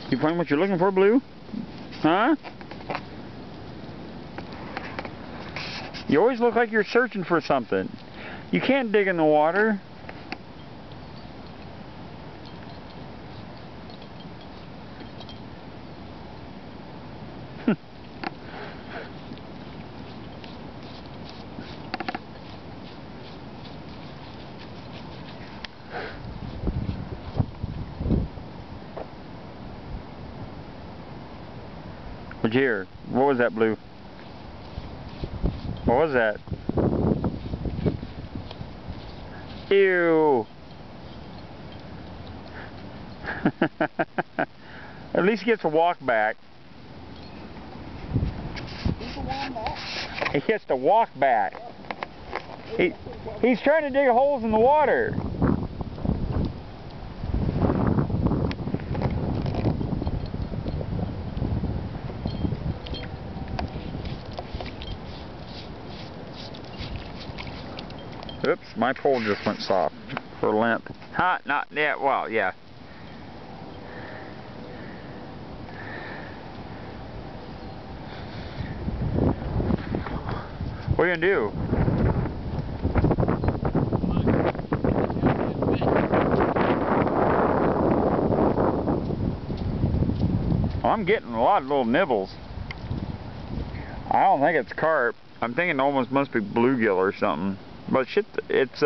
You find what you're looking for, Blue? Huh? You always look like you're searching for something. You can't dig in the water. What'd you hear? What was that, Blue? What was that? Ew! At least he gets to walk back. He gets to walk back. He's trying to dig holes in the water. Oops, my pole just went soft for length. Huh? Not yet. Well, yeah. What are you gonna do? Well, I'm getting a lot of little nibbles. I don't think it's carp. I'm thinking it almost must be bluegill or something. But shit, it's